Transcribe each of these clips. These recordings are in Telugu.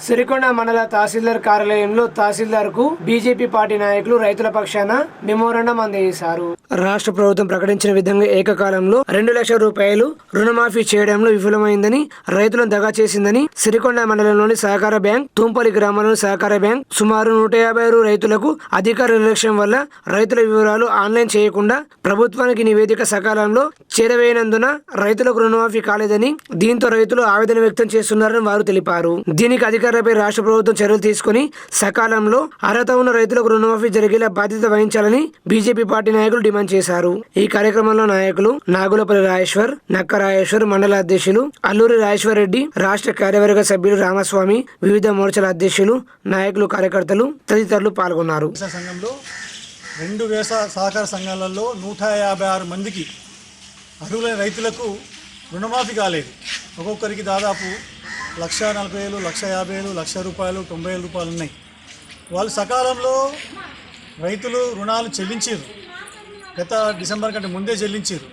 సిరికొండ మండల తహసీల్దార్ కార్యాలయంలో తహసీల్దార్కు బీజేపీ పార్టీ నాయకులు రైతుల పక్షాన మెమోరాండం అందజేశారు. రాష్ట్ర ప్రభుత్వం ప్రకటించిన విధంగా ఏకకాలంలో 2 లక్షల రూపాయలు రుణమాఫీ చేయడంలో విఫలమైందని, రైతులను దగా చేసిందని సిరికొండ మండలంలోని సహకార బ్యాంక్, తుంపలి గ్రామంలోని సహకార బ్యాంక్ సుమారు 150 రైతులకు అధికార నిర్లక్ష్యం వల్ల రైతుల వివరాలు ఆన్లైన్ చేయకుండా ప్రభుత్వానికి నివేదిక సకాలంలో చేరవేయనందున రైతులకు రుణమాఫీ కాలేదని, దీంతో రైతులు ఆవేదన వ్యక్తం చేస్తున్నారని వారు తెలిపారు. దీనికి అధికారులపై రాష్ట్ర ప్రభుత్వం చర్యలు తీసుకుని సకాలంలో అర్హత ఉన్న రైతులకు రుణమాఫీ జరిగేలా బాధ్యత వహించాలని బీజేపీ పార్టీ నాయకులు డిమాండ్ చేశారు. ఈ కార్యక్రమంలో నాయకులు నాగులపల్లి రాజేశ్వర్, నక్క రాజేశ్వర్, మండల అధ్యక్షులు అల్లూరి రాజేశ్వర్ రెడ్డి, రాష్ట్ర కార్యవర్గ సభ్యులు రామస్వామి, వివిధ మోర్చాల అధ్యక్షులు, నాయకులు, కార్యకర్తలు తదితరులు పాల్గొన్నారు. సంఘంలో 2 వ్యవసాయ సహకార సంఘాలలో 156 మందికి అర్హులైన రైతులకు రుణమాఫీ కాలేదు. ఒక్కొక్కరికి దాదాపు 1,40,000, 1,50,000, 1,00,000 రూపాయలు, 90,000 రూపాయలు ఉన్నాయి. వాళ్ళు సకాలంలో రైతులు రుణాలు చెల్లించారు. గత డిసెంబర్ కంటే ముందే చెల్లించారు.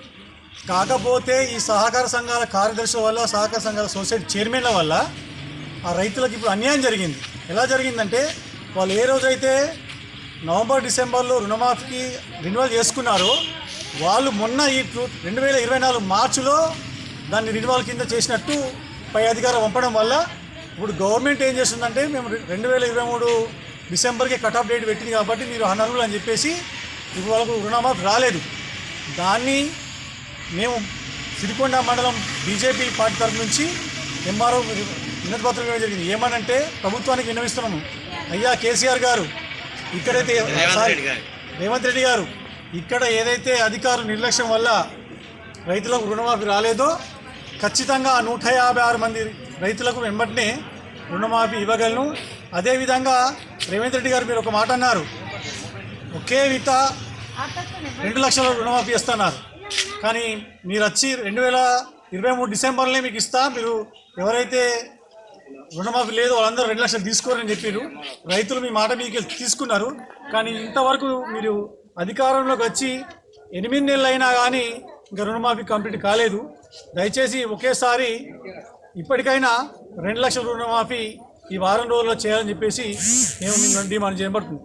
కాకపోతే ఈ సహకార సంఘాల కార్యదర్శుల వల్ల, సహకార సంఘాల సొసైటీ చైర్మన్ల వల్ల ఆ రైతులకు ఇప్పుడు అన్యాయం జరిగింది. ఎలా జరిగిందంటే, వాళ్ళు ఏ రోజైతే నవంబర్, డిసెంబర్లో రుణమాఫీకి రెన్యువల్ చేసుకున్నారో, వాళ్ళు మొన్న ఈ 2024 మార్చిలో దాన్ని రెన్యువల్ కింద చేసినట్టు పై అధికారం పంపడం వల్ల ఇప్పుడు గవర్నమెంట్ ఏం చేస్తుందంటే, మేము 2023 డిసెంబర్కి కట్ ఆఫ్ డేట్ పెట్టింది కాబట్టి మీరు అనర్హులు అని చెప్పేసి ఇప్పుడు వాళ్ళకు రుణమాఫీ రాలేదు. దాన్ని మేము సిరికొండ మండలం బీజేపీ పార్టీ తరఫు నుంచి ఎంఆర్ఓ వినతి పత్రం ఇవ్వడం జరిగింది. ఏమనంటే, ప్రభుత్వానికి విన్నవిస్తున్నాము, అయ్యా కేసీఆర్ గారు, ఇక్కడైతే రేవంత్ రెడ్డి గారు, ఇక్కడ ఏదైతే అధికారులు నిర్లక్ష్యం వల్ల రైతులకు రుణమాఫీ రాలేదో ఖచ్చితంగా 156 మంది రైతులకు వెంబటనే రుణమాఫీ ఇవ్వగలను. అదేవిధంగా రేవంత్ రెడ్డి గారు మీరు ఒక మాట అన్నారు, ఒకే విత 2 లక్షల రుణమాఫీ ఇస్తున్నారు. కానీ మీరు వచ్చి 2023 డిసెంబర్లో మీకు ఇస్తా, మీరు ఎవరైతే రుణమాఫీ లేదో వాళ్ళందరూ 2 లక్షలు తీసుకోరని చెప్పారు. రైతులు మీ మాట మీకు తీసుకున్నారు. కానీ ఇంతవరకు మీరు అధికారంలోకి వచ్చి 8 నెలలు అయినా కానీ ఇంకా రుణమాఫీ కంప్లీట్ కాలేదు. దయచేసి ఒకేసారి ఇప్పటికైనా 2 లక్షల రుణమాఫీ ఈ వారం రోజుల్లో చేయాలని చెప్పేసి మేము మిమ్మల్ని డిమాండ్ చేయబడుతుంది.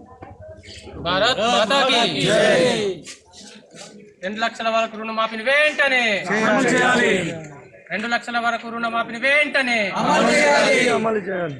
భారత్ మాతా కీ జై. 2 లక్షల వరకు రుణమాఫీని వెంటనే అమలు చేయాలి. 2 లక్షల వరకు రుణమాఫీని వెంటనే అమలు చేయాలి.